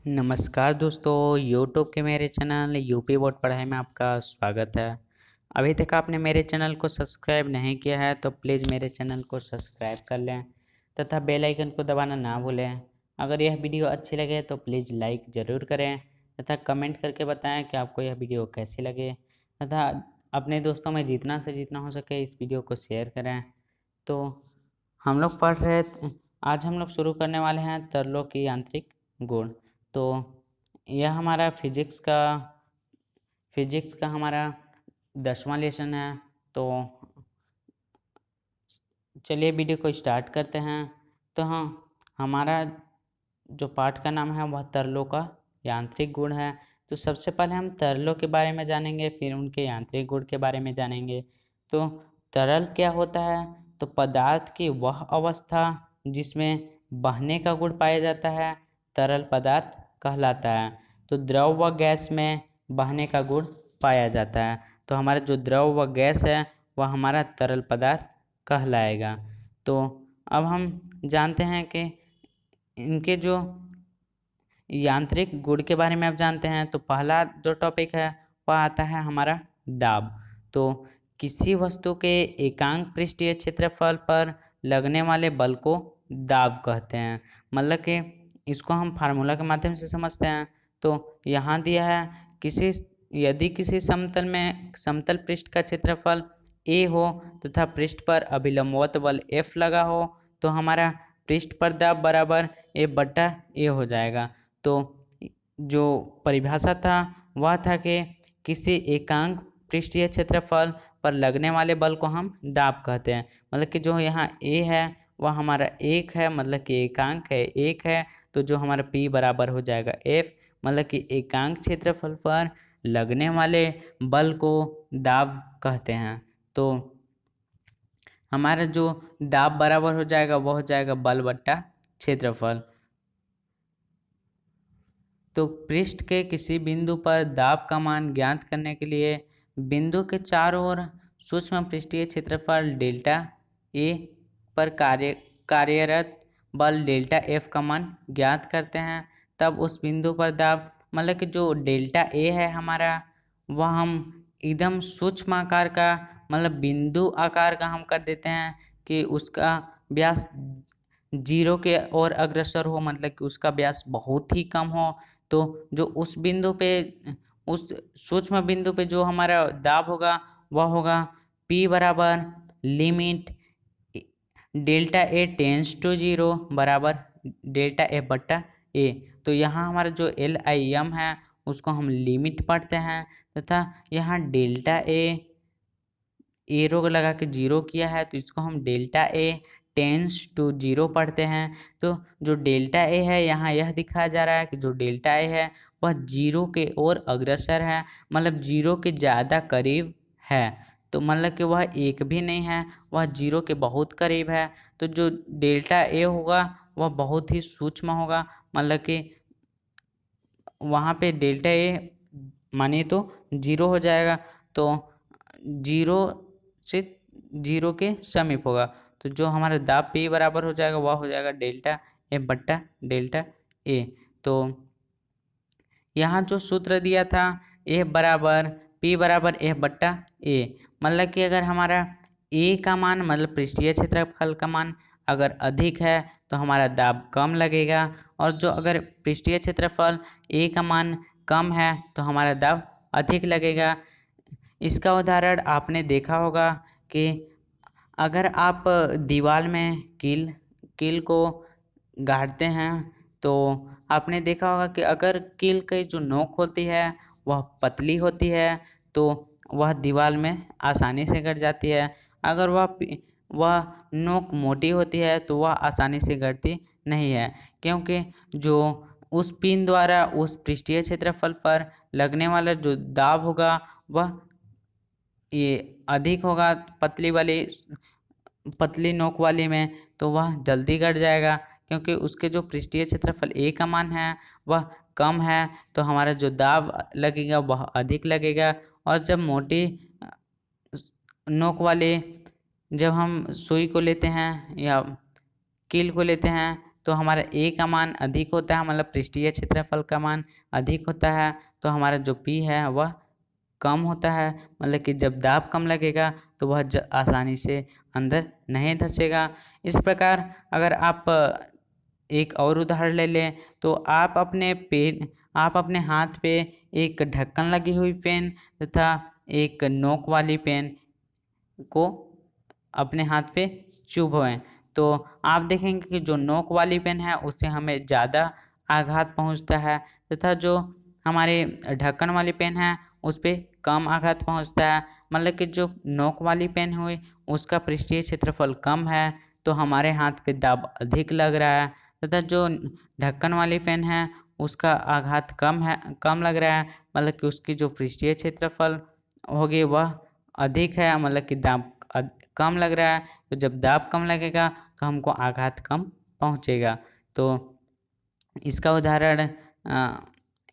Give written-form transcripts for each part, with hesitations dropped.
नमस्कार दोस्तों, यूट्यूब के मेरे चैनल यूपी बोर्ड पढ़ाई में आपका स्वागत है। अभी तक आपने मेरे चैनल को सब्सक्राइब नहीं किया है तो प्लीज़ मेरे चैनल को सब्सक्राइब कर लें तथा बेल आइकन को दबाना ना भूलें। अगर यह वीडियो अच्छी लगे तो प्लीज़ लाइक ज़रूर करें तथा कमेंट करके बताएं कि आपको यह वीडियो कैसी लगे तथा अपने दोस्तों में जितना से जितना हो सके इस वीडियो को शेयर करें। तो हम लोग पढ़ रहे आज हम लोग शुरू करने वाले हैं तरलों की यांत्रिक गुण। तो यह हमारा फिजिक्स का हमारा 10वां लेसन है। तो चलिए वीडियो को स्टार्ट करते हैं। तो हाँ, हमारा जो पाठ का नाम है वह तरलों का यांत्रिक गुण है। तो सबसे पहले हम तरलों के बारे में जानेंगे, फिर उनके यांत्रिक गुण के बारे में जानेंगे। तो तरल क्या होता है? तो पदार्थ की वह अवस्था जिसमें बहने का गुण पाया जाता है तरल पदार्थ कहलाता है। तो द्रव व गैस में बहने का गुण पाया जाता है। तो हमारा जो द्रव व गैस है वह हमारा तरल पदार्थ कहलाएगा। तो अब हम जानते हैं कि इनके जो यांत्रिक गुण के बारे में आप जानते हैं। तो पहला जो टॉपिक है वह आता है हमारा दाब। तो किसी वस्तु के एकांक पृष्ठीय क्षेत्रफल पर लगने वाले बल को दाब कहते हैं। मतलब कि इसको हम फार्मूला के माध्यम से समझते हैं। तो यहाँ दिया है यदि किसी समतल पृष्ठ का क्षेत्रफल ए हो तथा पृष्ठ पर अभिलंबवत बल F लगा हो तो हमारा पृष्ठ पर दाब बराबर A/A हो जाएगा। तो जो परिभाषा था वह था कि किसी एकांक पृष्ठीय क्षेत्रफल पर लगने वाले बल को हम दाब कहते हैं। मतलब कि जो यहाँ A है वह हमारा एक है, मतलब कि एकांक है एक है। तो जो हमारा P बराबर हो जाएगा F, मतलब कि एकांक क्षेत्रफल पर लगने वाले बल को दाब कहते हैं। तो हमारा जो दाब बराबर हो जाएगा वह हो जाएगा बल बट्टा क्षेत्रफल। तो पृष्ठ के किसी बिंदु पर दाब का मान ज्ञात करने के लिए बिंदु के चारों ओर सूक्ष्म पृष्ठीय क्षेत्रफल डेल्टा ए पर कार्यरत बल डेल्टा एफ का मान ज्ञात करते हैं। तब उस बिंदु पर दाब, मतलब कि जो डेल्टा ए है हमारा, वह हम एकदम सूक्ष्म आकार का, मतलब बिंदु आकार का हम कर देते हैं कि उसका व्यास 0 के ओर अग्रसर हो, मतलब कि उसका व्यास बहुत ही कम हो। तो जो उस बिंदु पे, उस सूक्ष्म बिंदु पे जो हमारा दाब होगा वह होगा P बराबर limit delta A tends to 0 बराबर डेल्टा F/A। तो यहाँ हमारा जो LIM है उसको हम लिमिट पढ़ते हैं तथा यहाँ डेल्टा ए एरो लगा के 0 किया है तो इसको हम डेल्टा ए टेंस टू 0 पढ़ते हैं। तो जो डेल्टा ए है यहाँ यह दिखाया जा रहा है कि जो डेल्टा ए है वह 0 के ओर अग्रसर है, मतलब 0 के ज़्यादा करीब है। तो मतलब कि वह एक भी नहीं है, वह 0 के बहुत करीब है। तो जो डेल्टा ए होगा वह बहुत ही सूक्ष्म होगा, मतलब कि वहाँ पे डेल्टा ए मानिए तो 0 हो जाएगा। तो 0 से 0 के समीप होगा। तो जो हमारा दाब P बराबर हो जाएगा वह हो जाएगा डेल्टा F/डेल्टा A। तो यहाँ जो सूत्र दिया था P बराबर F/A, मतलब कि अगर हमारा A का मान, मतलब पृष्ठीय क्षेत्रफल का मान अगर अधिक है तो हमारा दाब कम लगेगा, और जो अगर पृष्ठीय क्षेत्रफल A का मान कम है तो हमारा दाब अधिक लगेगा। इसका उदाहरण आपने देखा होगा कि अगर आप दीवार में कील को गाड़ते हैं तो आपने देखा होगा कि अगर कील की जो नोक होती है वह पतली होती है तो वह दीवार में आसानी से गड़ जाती है। अगर वह नोक मोटी होती है तो वह आसानी से गड़ती नहीं है, क्योंकि जो उस पिन द्वारा उस पृष्ठीय क्षेत्रफल पर लगने वाला जो दाब होगा वह ये अधिक होगा पतली नोक वाली में, तो वह जल्दी गड़ जाएगा, क्योंकि उसके जो पृष्ठीय क्षेत्रफल A का मान है वह कम है। तो हमारा जो दाब लगेगा वह अधिक लगेगा। और जब मोटी नोक वाले, जब हम सुई को लेते हैं या कील को लेते हैं तो हमारा ए का मान अधिक होता है, मतलब पृष्ठीय क्षेत्रफल का मान अधिक होता है, तो हमारा जो पी है वह कम होता है, मतलब कि जब दाब कम लगेगा तो वह आसानी से अंदर नहीं धंसेगा। इस प्रकार अगर आप एक और उदाहरण ले लें तो आप अपने हाथ पे एक ढक्कन लगी हुई पेन तथा एक नोक वाली पेन को अपने हाथ पे चुभोएं, तो आप देखेंगे कि जो नोक वाली पेन है उससे हमें ज़्यादा आघात पहुंचता है तथा जो हमारे ढक्कन वाली पेन है उस पर कम आघात पहुंचता है। मतलब कि जो नोक वाली पेन हुई उसका पृष्ठीय क्षेत्रफल कम है तो हमारे हाथ पे दाब अधिक लग रहा है, तथा जो ढक्कन वाली पेन है उसका आघात कम लग रहा है, मतलब कि उसकी जो पृष्ठीय क्षेत्रफल होगी वह अधिक है, मतलब कि दाब कम लग रहा है। तो जब दाब कम लगेगा तो हमको आघात कम पहुंचेगा। तो इसका उदाहरण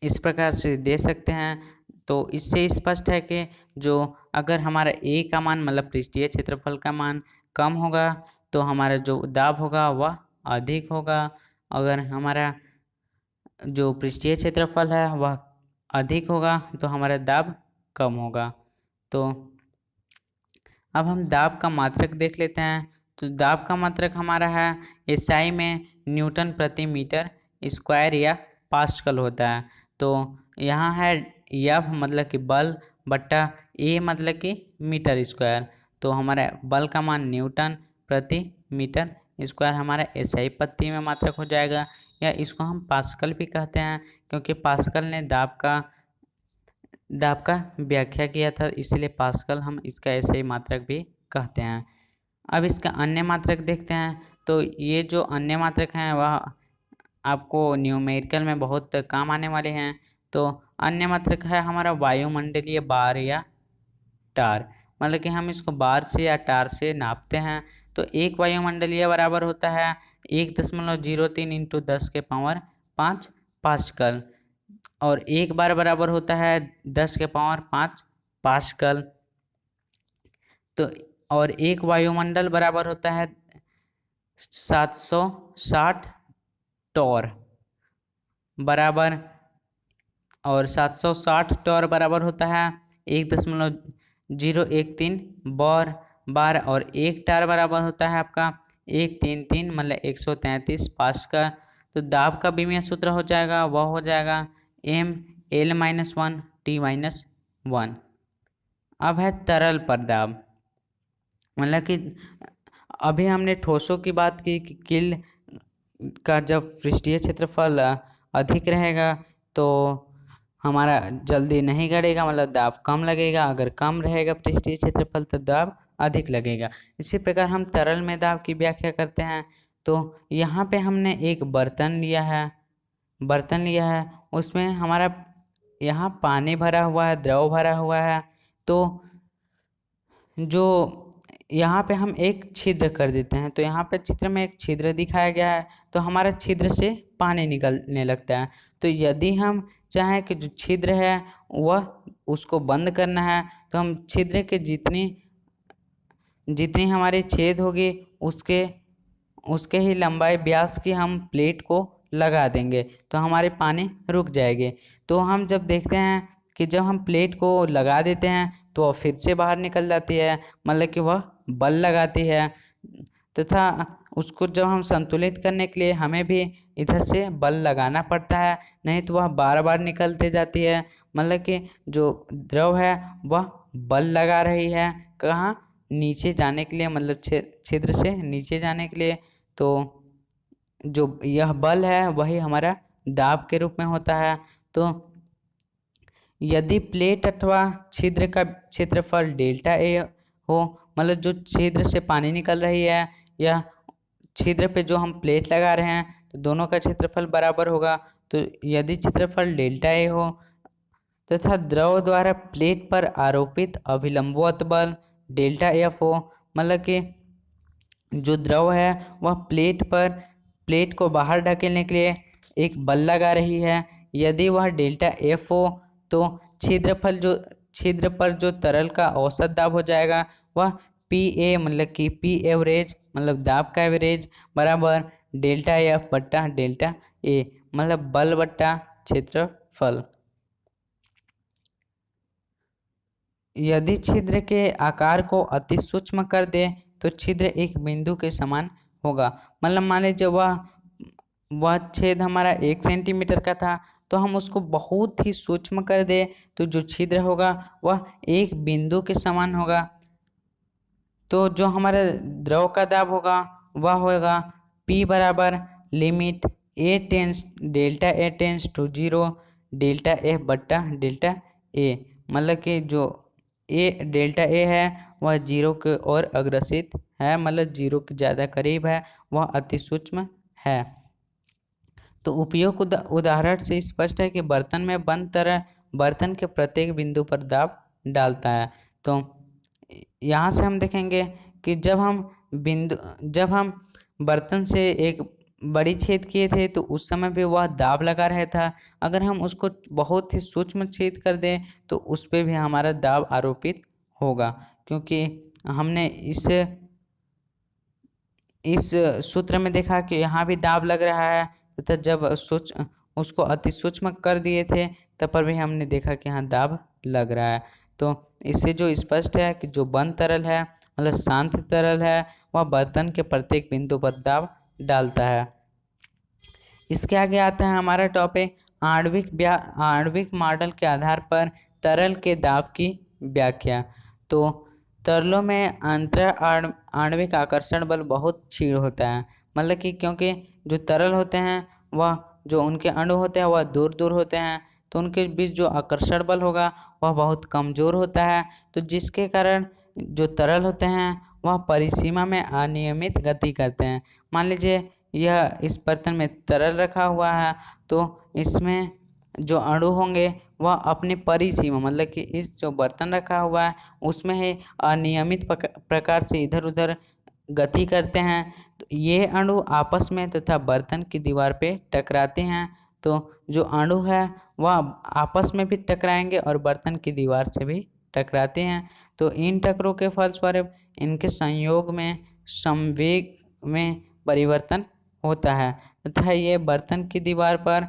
इस प्रकार से दे सकते हैं। तो इससे स्पष्ट है कि जो अगर हमारा ए का मान मतलब पृष्ठीय क्षेत्रफल का मान कम होगा तो हमारा जो दाब होगा वह अधिक होगा, अगर हमारा जो पृष्ठीय क्षेत्रफल है वह अधिक होगा तो हमारा दाब कम होगा। तो अब हम दाब का मात्रक देख लेते हैं। तो दाब का मात्रक हमारा है एसआई में न्यूटन प्रति मीटर स्क्वायर या पास्कल होता है। तो यहाँ है एफ मतलब कि बल बट्टा ए मतलब कि मीटर स्क्वायर, तो हमारा बल का मान न्यूटन प्रति मीटर स्क्वायर हमारा एसआई पत्ती में मात्रक हो जाएगा, या इसको हम पास्कल भी कहते हैं क्योंकि पास्कल ने दाब का व्याख्या किया था, इसलिए पास्कल हम इसका ऐसे ही मात्रक भी कहते हैं। अब इसका अन्य मात्रक देखते हैं। तो ये जो अन्य मात्रक हैं वह आपको न्यूमेरिकल में बहुत काम आने वाले हैं। तो अन्य मात्रक है हमारा वायुमंडलीय बार या टार, मतलब कि हम इसको बार से या टार से नापते हैं। तो एक वायुमंडलीय बराबर होता है 1.03 इंटू 10⁵ पास्कल, और एक बार बराबर होता है 10⁵ पास्कल। तो और एक वायुमंडल बराबर होता है 760 टॉर बराबर, और 760 टॉर बराबर होता है 1.013 बार, और एक टार बराबर होता है आपका 133 मतलब 133 पास्कल। तो दाब का विमीय सूत्र हो जाएगा वह हो जाएगा m(L-1 T-1)। अब है तरल पर दाब, मतलब कि अभी हमने ठोसों की बात की कि किल का जब पृष्ठीय क्षेत्रफल अधिक रहेगा तो हमारा जल्दी नहीं गड़ेगा, मतलब दाब कम लगेगा, अगर कम रहेगा पृष्ठीय क्षेत्रफल तो दाब अधिक लगेगा। इसी प्रकार हम तरल में दाब की व्याख्या करते हैं। तो यहाँ पे हमने एक बर्तन लिया है, उसमें हमारा यहाँ पानी भरा हुआ है, द्रव भरा हुआ है। तो जो यहाँ पे हम एक छिद्र कर देते हैं, तो यहाँ पे चित्र में एक छिद्र दिखाया गया है, तो हमारा छिद्र से पानी निकलने लगता है। तो यदि हम चाहें कि जो छिद्र है वह उसको बंद करना है तो हम छिद्र के जितनी हमारी छेद होगी उसके ही लंबाई व्यास की हम प्लेट को लगा देंगे तो हमारे पानी रुक जाएंगे। तो हम जब देखते हैं कि जब हम प्लेट को लगा देते हैं तो वह फिर से बाहर निकल जाती है, मतलब कि वह बल लगाती है, तथा उसको जब हम संतुलित करने के लिए हमें भी इधर से बल लगाना पड़ता है, नहीं तो वह बार बार निकलते जाती है। मतलब कि जो द्रव है वह बल लगा रही है, कहाँ, नीचे जाने के लिए, मतलब छिद्र से नीचे जाने के लिए। तो जो यह बल है वही हमारा दाब के रूप में होता है। तो यदि प्लेट अथवा छिद्र का क्षेत्रफल डेल्टा ए हो, मतलब जो छिद्र से पानी निकल रही है या छिद्र पे जो हम प्लेट लगा रहे हैं तो दोनों का क्षेत्रफल बराबर होगा। तो यदि क्षेत्रफल डेल्टा ए हो तथा द्रव द्वारा प्लेट पर आरोपित अभिलंबवत बल डेल्टा एफ हो, मतलब कि जो द्रव है वह प्लेट को बाहर ढकेलने के लिए एक बल लगा रही है, यदि वह डेल्टा एफ हो तो छिद्र पर जो तरल का औसत दाब हो जाएगा वह पी ए मतलब कि पी एवरेज मतलब दाब का एवरेज बराबर डेल्टा एफ बट्टा डेल्टा ए, मतलब बल बट्टा क्षेत्रफल। यदि छिद्र के आकार को अति सूक्ष्म कर दे तो छिद्र एक बिंदु के समान होगा। मतलब मान लीजिए वह छेद हमारा 1 सेंटीमीटर का था, तो हम उसको बहुत ही सूक्ष्म कर दे तो जो छिद्र होगा वह एक बिंदु के समान होगा। तो जो हमारा द्रव का दाब होगा वह होगा P बराबर limit A tends delta A tends to 0 delta F बट्टा डेल्टा ए, मतलब कि जो ए डेल्टा ए है वह 0 के ओर अग्रसित है, मतलब 0 के ज़्यादा करीब है, वह अति सूक्ष्म है। तो उपयोग उदाहरण से स्पष्ट है कि बर्तन में बंद तरल बर्तन के प्रत्येक बिंदु पर दाब डालता है। तो यहाँ से हम देखेंगे कि जब हम बर्तन से एक बड़ी छेद किए थे तो उस समय भी वह दाब लगा रहा था। अगर हम उसको बहुत ही सूक्ष्म छेद कर दें तो उस पर भी हमारा दाब आरोपित होगा, क्योंकि हमने इस सूत्र में देखा कि यहाँ भी दाब लग रहा है, तथा जब उसको अति सूक्ष्म कर दिए थे तब पर भी हमने देखा कि यहाँ दाब लग रहा है। तो इससे जो स्पष्ट है कि जो बंद तरल है, मतलब शांत तरल है, वह बर्तन के प्रत्येक बिंदु पर दाब डालता है। इसके आगे आता है हमारा टॉपिक आणविक मॉडल के आधार पर तरल के दाब की व्याख्या। तो तरलों में अंतर आणविक आकर्षण बल बहुत क्षीण होता है, मतलब कि क्योंकि जो तरल होते हैं वह जो उनके अणु होते हैं वह दूर दूर होते हैं, तो उनके बीच जो आकर्षण बल होगा वह बहुत कमज़ोर होता है। तो जिसके कारण जो तरल होते हैं वह परिसीमा में अनियमित गति करते हैं। मान लीजिए यह इस बर्तन में तरल रखा हुआ है, तो इसमें जो अणु होंगे वह अपने परिसीमा, मतलब कि इस जो बर्तन रखा हुआ है उसमें ही अनियमित प्रकार से इधर उधर गति करते हैं। तो ये अणु आपस में तथा बर्तन की दीवार पे टकराते हैं। तो जो अणु है वह आपस में भी टकराएंगे और बर्तन की दीवार से भी टकराते हैं। तो इन टकरों के फलस्वरूप इनके संयोग में संवेग में परिवर्तन होता है तथा ये बर्तन की दीवार पर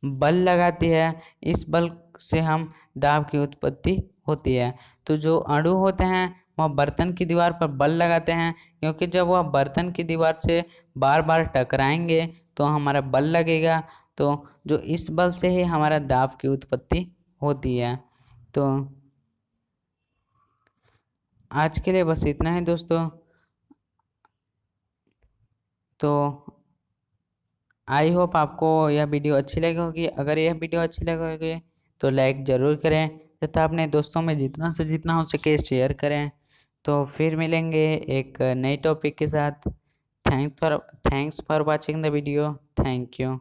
बल लगाती है। इस बल से हम दाब की उत्पत्ति होती है। तो जो अणु होते हैं वह बर्तन की दीवार पर बल लगाते हैं, क्योंकि जब वह बर्तन की दीवार से बार बार टकराएंगे तो हमारा बल लगेगा। तो जो इस बल से ही हमारा दाब की उत्पत्ति होती है। तो आज के लिए बस इतना ही दोस्तों। तो आई होप आपको यह वीडियो अच्छी लगी होगी। अगर यह वीडियो अच्छी लगी होगी तो लाइक ज़रूर करें तथा अपने दोस्तों में जितना से जितना हो सके शेयर करें। तो फिर मिलेंगे एक नए टॉपिक के साथ। Thanks for watching the video. Thank you.